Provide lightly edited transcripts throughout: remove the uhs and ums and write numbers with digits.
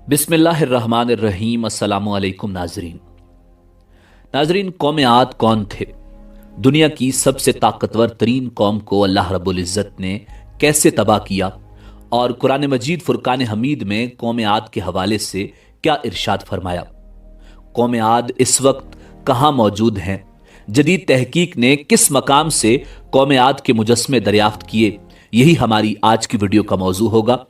बिस्मिल्लाहिर्रहमानिर्रहीम। अस्सलामु अलैकुम नाजरीन, कौम आद कौन थे? दुनिया की सबसे ताकतवर तरीन कौम को अल्लाह रब्बुल इज़्ज़त ने कैसे तबाह किया और कुरान मजीद फुरकान हमीद में कौम आद के हवाले से क्या इरशाद फरमाया? कौम आद इस वक्त कहाँ मौजूद हैं? जदीद तहकीक ने किस मकाम से कौम आद के मुजस्मे दरियाफ्त किए? यही हमारी आज की वीडियो का मौजू होगा।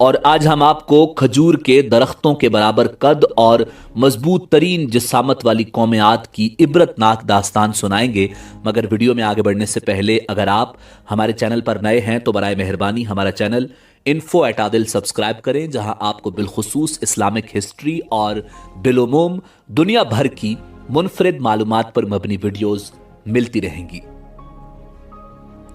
और आज हम आपको खजूर के दरख्तों के बराबर कद और मजबूत तरीन जिसामत वाली कौम आद की इबरतनाक दास्तान सुनाएंगे। मगर वीडियो में आगे बढ़ने से पहले अगर आप हमारे चैनल पर नए हैं तो बराए मेहरबानी हमारा चैनल info@adil सब्सक्राइब करें, जहां आपको बिलखुसूस इस्लामिक हिस्ट्री और बिलुमूम दुनिया भर की मुनफरिद मालूमात पर मबनी वीडियोस मिलती रहेंगी।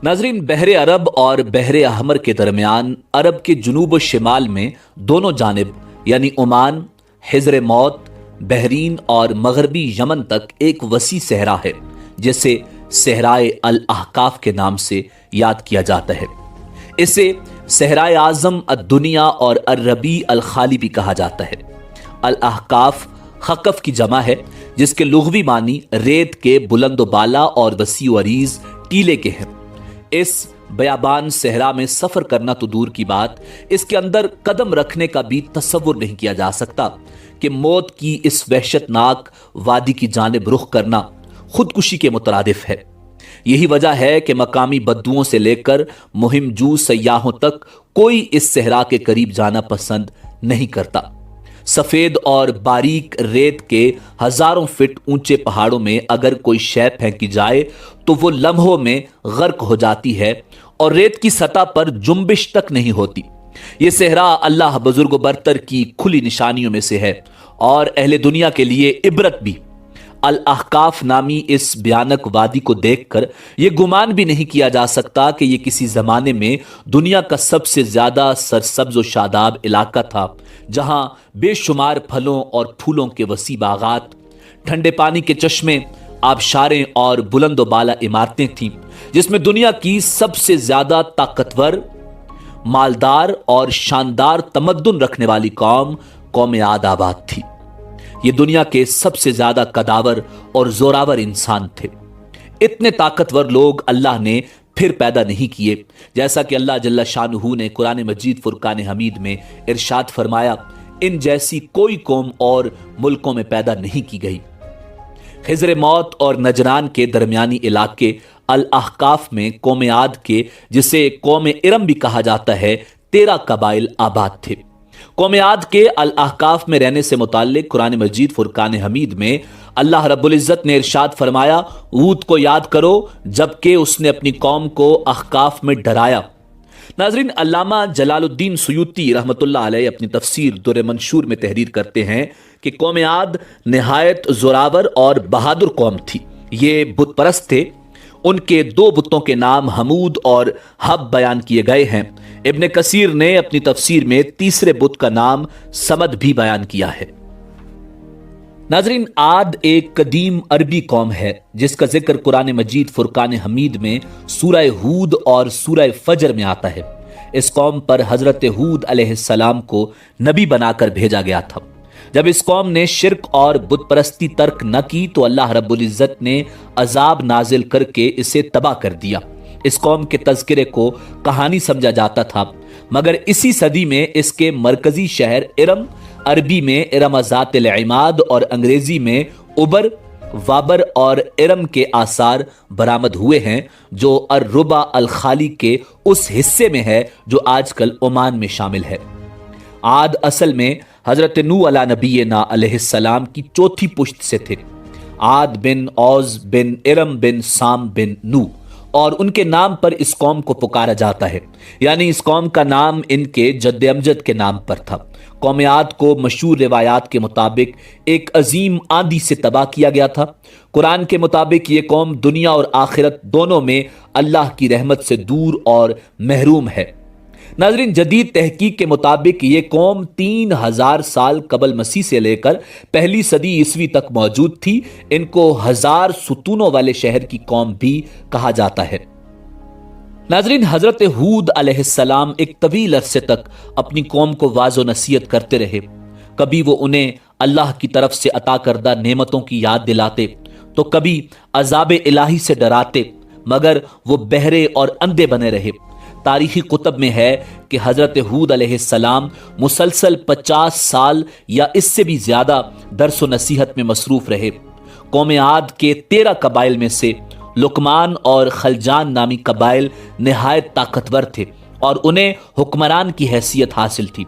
नाजरीन, बहरे अरब और बहरे अहमर के दरमियान अरब के जुनूब और शिमाल में दोनों जानिब यानी ओमान, हिजर मौत, बहरीन और मगरबी यमन तक एक वसी सहरा है जिसे सहराए अल अहकाफ के नाम से याद किया जाता है। इसे सहराए आजम अद-दुनिया और अर-रबी अल खाली भी कहा जाता है। अल अहकाफ खकफ की जमा है जिसके लुग़वी मानी रेत के बुलंद बाला और वसी अरीज टीले के हैं। इस बयाबान सहरा में सफर करना तो दूर की बात, इसके अंदर कदम रखने का भी तसव्वुर नहीं किया जा सकता कि मौत की इस वहशतनाक वादी की जानिब रुख करना खुदकुशी के मुतरादिफ है। यही वजह है कि मकामी बद्दुओं से लेकर मुहिमजू सयाहों तक कोई इस सहरा के करीब जाना पसंद नहीं करता। सफेद और बारीक रेत के हजारों फीट ऊंचे पहाड़ों में अगर कोई शय फेंकी जाए तो वो लम्हों में गर्क हो जाती है और रेत की सतह पर जुम्बिश तक नहीं होती। ये सहरा अल्लाह बुजुर्ग बरतर की खुली निशानियों में से है और अहले दुनिया के लिए इबरत भी। अल अहकाफ नामी इस भयानक वादी को देखकर यह गुमान भी नहीं किया जा सकता कि यह किसी जमाने में दुनिया का सबसे ज्यादा सरसब्ज व शादाब इलाका था, जहां बेशुमार फलों और फूलों के वसी बागात, ठंडे पानी के चश्मे, आबशारें और बुलंद बाला इमारतें थीं, जिसमें दुनिया की सबसे ज्यादा ताकतवर, मालदार और शानदार तमद्दुन रखने वाली कौम आद आबाद थी। ये दुनिया के सबसे ज्यादा कदावर और जोरावर इंसान थे। इतने ताकतवर लोग अल्लाह ने फिर पैदा नहीं किए, जैसा कि अल्लाह जल्ला शानुहु ने कुरान मजीद फुरकान हमीद में इरशाद फरमाया, इन जैसी कोई कौम और मुल्कों में पैदा नहीं की गई। हिजर मौत और नजरान के दरमियानी इलाके अल अहकाफ में कौम आद के, जिसे कौम इरम भी कहा जाता है, 13 कबाइल आबाद थे। कौम आद के अल अहकाफ में रहने से मुताल्लिक कुरान मजीद फुरकान हमीद में अल्लाह रब्बुल इज़्ज़त ने इरशाद फरमाया, ऊद को याद करो जबकि उसने अपनी कौम को अहकाफ में डराया। नाजरीन, अल्लामा जलालुद्दीन सुयूती रहमतुल्लाह अलैह अपनी तफसीर दुर्र मंशूर में तहरीर करते हैं कि कौम आद निहायत जोरावर और बहादुर कौम थी। ये बुत परस्त थे। उनके 2 बुतों के नाम हमूद और हब बयान किए गए हैं। इब्न कसीर ने अपनी तफसीर में तीसरे बुत का नाम समद भी बयान किया है। नाजरीन, आद एक कदीम अरबी कौम है जिसका जिक्र कुरान मजीद फुरकान हमीद में सूरह हूद और सूरह फजर में आता है। इस कौम पर हजरत हूद अलैहिस्सलाम को नबी बनाकर भेजा गया था। जब इस कौम ने शिर्क और बुत परस्ती तर्क न की तो अल्लाह रब्बुल इज़्ज़त ने अजाब नाजिल करके इसे तबाह कर दिया। इस कौम के तज़किरे को कहानी समझा जाता था, मगर इसी सदी में इसके मरकजी शहर इरम, अरबी में इरम ज़ातिल इमाद और अंग्रेजी में उबर, वाबर और इरम के आसार बरामद हुए हैं, जो अर-रुबा अल खाली के उस हिस्से में है जो आजकल ओमान में शामिल है। आद असल में हजरत नू अला नबीना अलैहिस्सलाम की चौथी पुश्त से थे। आद बिन औज बिन इरम बिन साम बिन नू, और उनके नाम पर इस कौम को पुकारा जाता है, यानी इस कौम का नाम इनके जद्द अमजद के नाम पर था। कौम आद को मशहूर रिवायात के मुताबिक एक अजीम आंधी से तबाह किया गया था। कुरान के मुताबिक ये कौम दुनिया और आखिरत दोनों में अल्लाह की रहमत से दूर और महरूम है। नाजरीन, जदीद तहकीक के मुताबिक ये कौम 3000 साल कबल मसीह से लेकर पहली सदी ईस्वी तक मौजूद थी। इनको 1000 सुतूनों वाले शहर की कौम भी कहा जाता है। नाजरीन, हजरत हूद अलैहिस्सलाम एक तवील अरसे तक अपनी कौम को वाज़ो नसीहत करते रहे। کبھی وہ انہیں اللہ کی طرف سے عطا کردہ نعمتوں کی یاد دلاتے تو کبھی عذاب الہی سے ڈراتے، مگر وہ بہرے اور اندھے بنے رہے۔ تاریخی کتب میں ہے کہ حضرت ہود علیہ السلام مسلسل 50 سال یا اس سے بھی زیادہ درس و نصیحت میں مصروف رہے۔ قوم عاد کے 13 قبائل میں سے لقمان اور خلجان نامی قبائل نہایت طاقتور تھے اور انہیں حکمران کی حیثیت حاصل تھی۔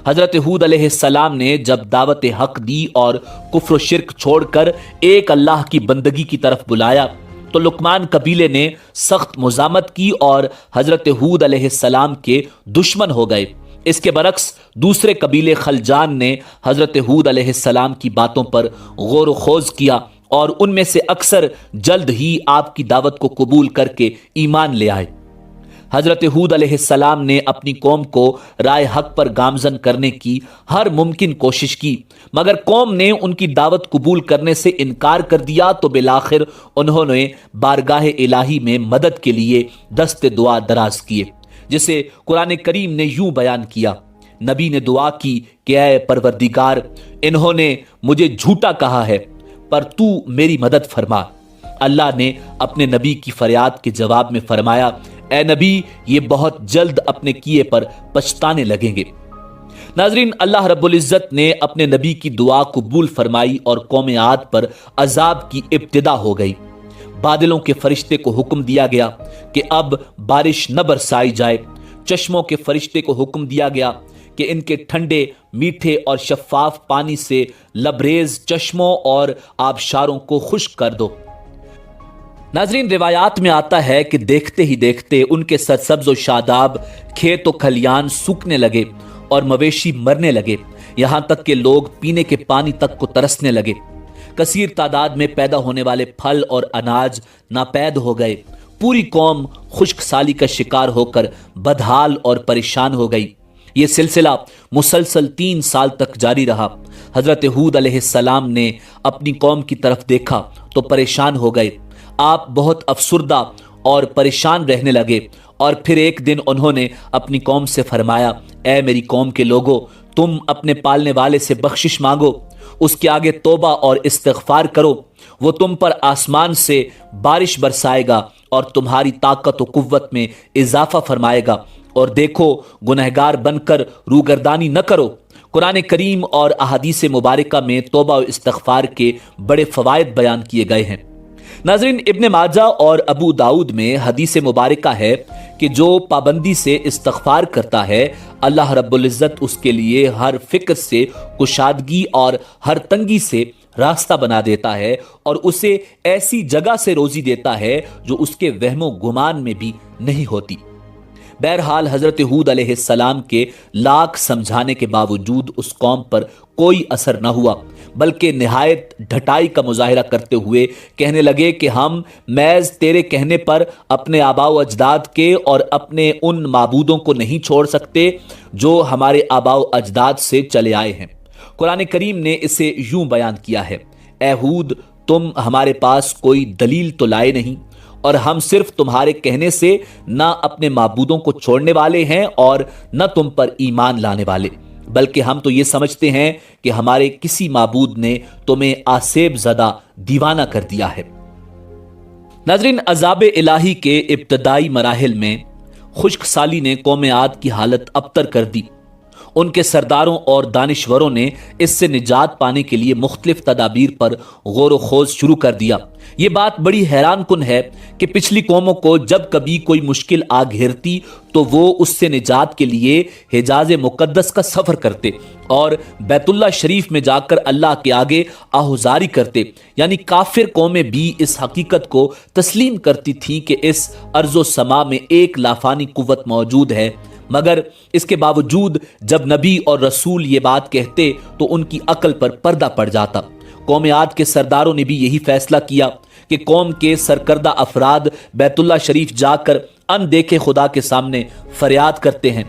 حضرت ہود علیہ السلام نے جب دعوت حق دی اور کفر و شرک چھوڑ کر ایک اللہ کی بندگی کی طرف بلایا تو لقمان قبیلے نے سخت مزاحمت کی اور حضرت ہود علیہ السلام کے دشمن ہو گئے۔ اس کے برعکس دوسرے قبیلے خلجان نے حضرت ہود علیہ السلام کی باتوں پر غور و خوض کیا اور ان میں سے اکثر جلد ہی آپ کی دعوت کو قبول کر کے ایمان لے آئے۔ حضرت ہود علیہ السلام نے اپنی قوم کو رائے حق پر گامزن کرنے کی ہر ممکن کوشش کی، مگر قوم نے ان کی دعوت قبول کرنے سے انکار کر دیا تو بالآخر انہوں نے بارگاہ الہی میں مدد کے لیے دست دعا دراز کیے، جسے قرآن کریم نے یوں بیان کیا۔ نبی نے دعا کی کہ اے پروردگار، انہوں نے مجھے جھوٹا کہا ہے پر تو میری مدد فرما۔ اللہ نے اپنے نبی کی فریاد کے جواب میں فرمایا، اے نبی، یہ بہت جلد اپنے کیے پر پچھتانے لگیں گے۔ ناظرین، اللہ رب العزت نے اپنے نبی کی دعا قبول فرمائی اور قوم عاد پر عذاب کی ابتدا ہو گئی۔ بادلوں کے فرشتے کو حکم دیا گیا کہ اب بارش نہ برسائی جائے۔ چشموں کے فرشتے کو حکم دیا گیا کہ ان کے ٹھنڈے، میٹھے اور شفاف پانی سے لبریز چشموں اور آبشاروں کو خشک کر دو۔ ناظرین، روایات میں آتا ہے کہ دیکھتے ہی دیکھتے ان کے سرسبز و شاداب کھیت و کھلیان سوکھنے لگے اور مویشی مرنے لگے، یہاں تک کہ لوگ پینے کے پانی تک کو ترسنے لگے۔ کثیر تعداد میں پیدا ہونے والے پھل اور اناج ناپید ہو گئے۔ پوری قوم خشک سالی کا شکار ہو کر بدحال اور پریشان ہو گئی۔ یہ سلسلہ مسلسل 3 سال تک جاری رہا۔ حضرت ہود علیہ السلام نے اپنی قوم کی طرف دیکھا تو پریشان ہو گئے۔ آپ بہت افسردہ اور پریشان رہنے لگے اور پھر ایک دن انہوں نے اپنی قوم سے فرمایا، اے میری قوم کے لوگو، تم اپنے پالنے والے سے بخشش مانگو، اس کے آگے توبہ اور استغفار کرو، وہ تم پر آسمان سے بارش برسائے گا اور تمہاری طاقت و قوت میں اضافہ فرمائے گا، اور دیکھو گنہگار بن کر روگردانی نہ کرو۔ قرآن کریم اور احادیث مبارکہ میں توبہ و استغفار کے بڑے فوائد بیان کیے گئے ہیں۔ ناظرین، ابن ماجہ اور ابو داؤد میں حدیث مبارکہ ہے کہ جو پابندی سے استغفار کرتا ہے، اللہ رب العزت اس کے لیے ہر فکر سے کشادگی اور ہر تنگی سے راستہ بنا دیتا ہے اور اسے ایسی جگہ سے روزی دیتا ہے جو اس کے وہم و گمان میں بھی نہیں ہوتی۔ بہرحال حضرت ہود علیہ السلام کے لاکھ سمجھانے کے باوجود اس قوم پر کوئی اثر نہ ہوا، بلکہ نہایت ڈھٹائی کا مظاہرہ کرتے ہوئے کہنے لگے کہ ہم محض تیرے کہنے پر اپنے آباء و اجداد کے اور اپنے ان معبودوں کو نہیں چھوڑ سکتے جو ہمارے آباء و اجداد سے چلے آئے ہیں۔ قرآن کریم نے اسے یوں بیان کیا ہے، اے ہود، تم ہمارے پاس کوئی دلیل تو لائے نہیں، اور ہم صرف تمہارے کہنے سے نہ اپنے معبودوں کو چھوڑنے والے ہیں اور نہ تم پر ایمان لانے والے، بلکہ ہم تو یہ سمجھتے ہیں کہ ہمارے کسی معبود نے تمہیں آسیب زدہ دیوانہ کر دیا ہے۔ ناظرین، عذاب الہی کے ابتدائی مراحل میں خشک سالی نے قوم عاد کی حالت ابتر کر دی۔ ان کے سرداروں اور دانشوروں نے اس سے نجات پانے کے لیے مختلف تدابیر پر غور و خوض شروع کر دیا۔ یہ بات بڑی حیران کن ہے کہ پچھلی قوموں کو جب کبھی کوئی مشکل آ گھیرتی تو وہ اس سے نجات کے لیے حجاز مقدس کا سفر کرتے اور بیت اللہ شریف میں جا کر اللہ کے آگے آہوزاری کرتے، یعنی کافر قومیں بھی اس حقیقت کو تسلیم کرتی تھیں کہ اس ارض و سما میں ایک لافانی قوت موجود ہے، مگر اس کے باوجود جب نبی اور رسول یہ بات کہتے تو ان کی عقل پر پردہ پڑ جاتا۔ قوم عاد کے سرداروں نے بھی یہی فیصلہ کیا کہ قوم کے سرکردہ افراد بیت اللہ شریف جا کر ان دیکھے خدا کے سامنے فریاد کرتے ہیں۔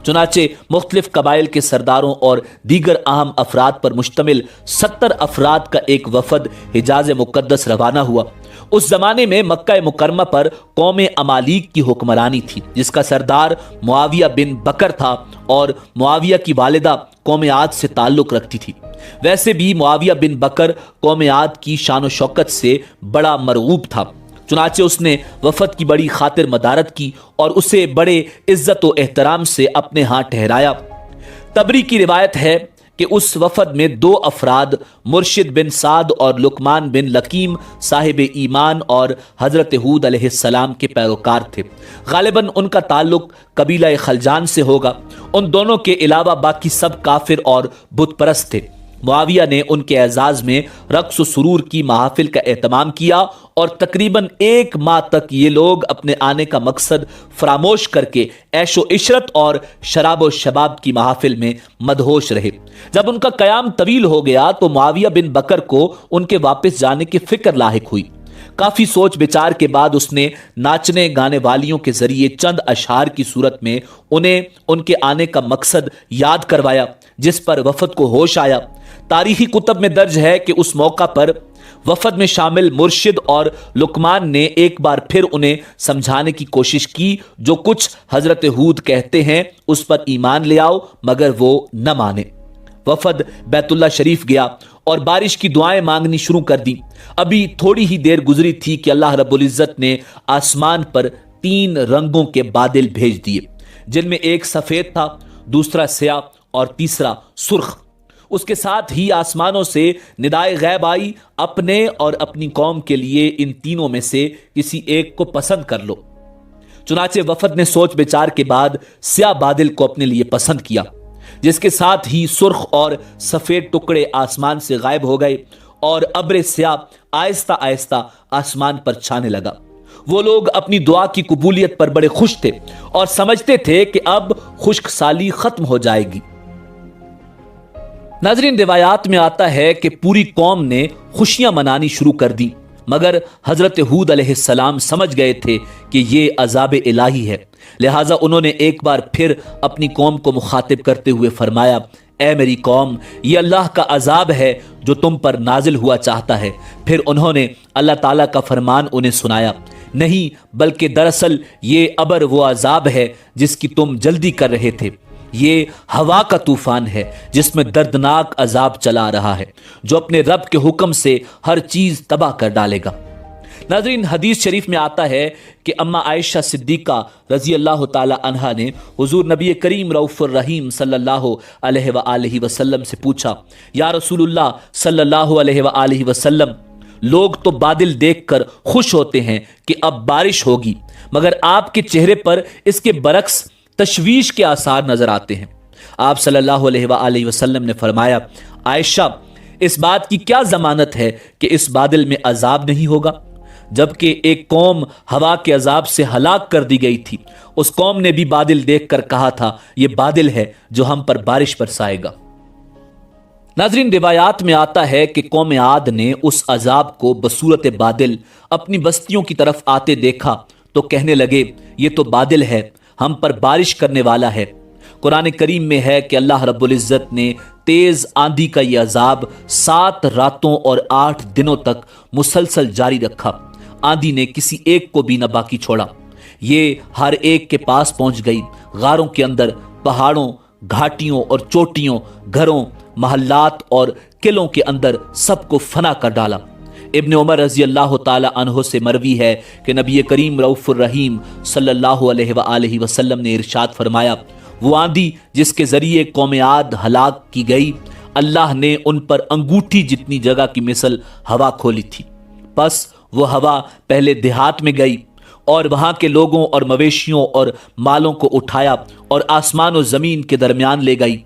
चुनाचे मुख्तलिफ कबाइल के सरदारों और दीगर अहम अफराद पर मुश्तमिल 70 अफराद का एक वफद हिजाज मुकद्दस रवाना हुआ। उस जमाने में मक्का मुकरमा पर कौम अमालीक की हुक्मरानी थी, जिसका सरदार मुआविया बिन बकर था और मुआविया की वालिदा कौम आद से ताल्लुक रखती थी। वैसे भी मुआविया बिन बकर कौम आद की शान शौकत से बड़ा मरगूब था। चुनाचे उसने वफद की बड़ी खातिर मदारत की और उसे बड़े इज्जत व एहतराम से अपने यहाँ ठहराया। तबरी की रिवायत है कि उस वफद में 2 अफराद मुर्शिद बिन साद और लुकमान बिन लकीम साहिब ईमान और हजरत हूद अलैहिस्सलाम के पैरोकार थे। गालिबन उनका ताल्लुक कबीला खलजान से होगा। उन दोनों के अलावा बाकी सब काफिर और बुत परस्त थे। मुआविया ने उनके एजाज में रक्स सुरूर की महफिल का एहतमाम किया और तकरीबन 1 माह तक ये लोग अपने आने का मकसद फरामोश करके ऐशो इशरत और शराब शबाब की महफिल में मदहोश रहे। जब उनका कयाम तवील हो गया तो मुआविया बिन बकर को उनके वापस जाने की फिक्र लाहिक हुई। काफी सोच विचार के बाद उसने नाचने गाने वालियों के जरिए चंद अशआर की सूरत में उन्हें उनके आने का मकसद याद करवाया, जिस पर वफद को होश आया। तारीखी कुतब में दर्ज है कि उस मौका पर वफद में शामिल मुर्शिद और लुकमान ने एक बार फिर उन्हें समझाने की कोशिश की, जो कुछ हजरत हूद कहते हैं उस पर ईमान ले आओ, मगर वो न माने। वफद बैतुल्ला शरीफ गया और बारिश की दुआएं मांगनी शुरू कर दी। अभी थोड़ी ही देर गुजरी थी कि अल्लाह रब्बुल इज्जत ने आसमान पर 3 रंगों के बादल भेज दिए, जिनमें एक सफेद था, दूसरा स्याह और तीसरा सुर्ख। उसके साथ ही आसमानों से निदाए गैब आई, अपने और अपनी कौम के लिए इन तीनों में से किसी एक को पसंद कर लो। चुनाचे वफद ने सोच विचार के बाद स्याह बादल को अपने लिए पसंद किया, जिसके साथ ही सुर्ख और सफेद टुकड़े आसमान से गायब हो गए और अब्र स्याह आहिस्ता आहिस्ता आसमान पर छाने लगा। वो लोग अपनी दुआ की कबूलियत पर बड़े खुश थे और समझते थे कि अब खुश्क साली खत्म हो जाएगी। नाज़रीन, रिवायात में आता है कि पूरी कौम ने खुशियां मनानी शुरू कर दी, मगर हजरत हूद अलैहिस्सलाम समझ गए थे कि ये अजाब इलाही है। लिहाजा उन्होंने एक बार फिर अपनी कौम को मुखातिब करते हुए फरमाया, ऐ मेरी कौम, ये अल्लाह का अजाब है जो तुम पर नाजिल हुआ चाहता है। फिर उन्होंने अल्लाह ताला का फरमान उन्हें सुनाया, नहीं बल्कि दरअसल ये अबर वो अजाब है जिसकी तुम जल्दी कर रहे थे। ये हवा का तूफान है जिसमें दर्दनाक अजाब चला रहा है, जो अपने रब के हुक्म से हर चीज तबाह कर डालेगा। नाज़रीन, हदीस शरीफ में आता है कि अम्मा आयशा सिद्दीका रजी अल्लाह ताला अन्हा ने हुजूर नबी करीम रऊफुर रहीम सल्लल्लाहु अलैहि वसल्लम से पूछा, या रसूलुल्लाह सल्लल्लाहु अलैहि वसल्लम, लोग तो बादल देखकर खुश होते हैं कि अब बारिश होगी, मगर आपके चेहरे पर इसके बरक्स तशवीश के आसार नजर आते हैं। आप सल्लल्लाहु अलैहि वसल्लम ने फरमाया, आयशा, इस बात की क्या जमानत है कि इस बादल में अजाब नहीं होगा? जबकि एक कौम हवा के अजाब से हलाक कर दी गई थी, उस कौम ने भी बादल देखकर कहा था, यह बादल है जो हम पर बारिश बरसाएगा। नाज़रीन, रिवायात में आता है कि कौम आद ने उस अजाब को बसूरत बादल अपनी बस्तियों की तरफ आते देखा तो कहने लगे, ये तो बादल है, हम पर बारिश करने वाला है। कुरान करीम में है कि अल्लाह रब्बुल इज्जत ने तेज आंधी का यह अजाब 7 रातों और 8 दिनों तक मुसलसल जारी रखा। आंधी ने किसी एक को भी न बाकी छोड़ा। ये हर एक के पास पहुंच गई। गारों के अंदर, पहाड़ों, घाटियों और चोटियों, घरों, महल्लात और किलों के अंदर सबको फना कर डाला। इब्न उमर रजी अल्लाह ताला अन्हो से मरवी है कि नबी करीम रऊफुर रहीम सल्लल्लाहु अलैहि वसल्लम ने इरशाद फरमाया, वो आंधी जिसके जरिए कौम आद हलाक की गई, अल्लाह ने उन पर अंगूठी जितनी जगह की मिसल हवा खोली थी। बस वो हवा पहले देहात में गई और वहां के लोगों और मवेशियों और मालों को उठाया और आसमान और जमीन के दरमियान ले गई।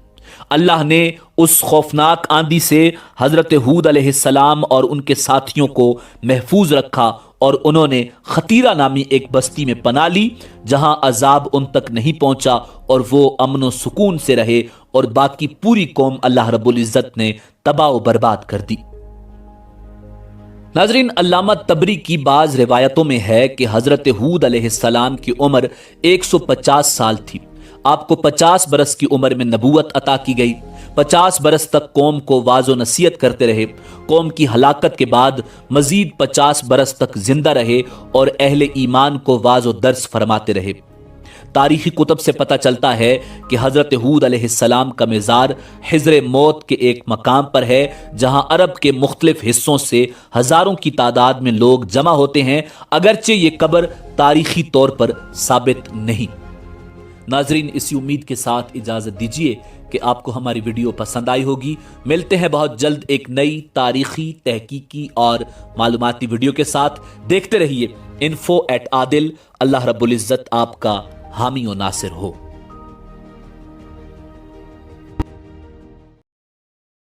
अल्लाह ने उस खौफनाक आंधी से हजरत हूद अलैहिस्सलाम और उनके साथियों को महफूज रखा और उन्होंने खतीरा नामी एक बस्ती में पनाह ली, जहां अजाब उन तक नहीं पहुंचा और वो अमन व सुकून से रहे, और बाकी पूरी कौम अल्लाह रब्बुल इज्जत ने तबाह व बर्बाद कर दी। नाज़रीन, अल्लामा तबरी की बाज रिवायतों में है कि हजरत हूद अलैहिस्सलाम की उम्र 150 साल थी। آپ کو 50 برس کی عمر میں نبوت عطا کی گئی، 50 برس تک قوم کو واعظ و نصیحت کرتے رہے، قوم کی ہلاکت کے بعد مزید 50 برس تک زندہ رہے اور اہل ایمان کو واعظ و درس فرماتے رہے۔ تاریخی کتب سے پتہ چلتا ہے کہ حضرت ہود علیہ السلام کا مزار حجر موت کے ایک مقام پر ہے، جہاں عرب کے مختلف حصوں سے ہزاروں کی تعداد میں لوگ جمع ہوتے ہیں، اگرچہ یہ قبر تاریخی طور پر ثابت نہیں۔ ناظرین، اسی امید کے ساتھ اجازت دیجیے کہ آپ کو ہماری ویڈیو پسند آئی ہوگی۔ ملتے ہیں بہت جلد ایک نئی تاریخی، تحقیقی اور معلوماتی ویڈیو کے ساتھ۔ دیکھتے رہیے info@adil۔ اللہ رب العزت آپ کا حامی و ناصر ہو۔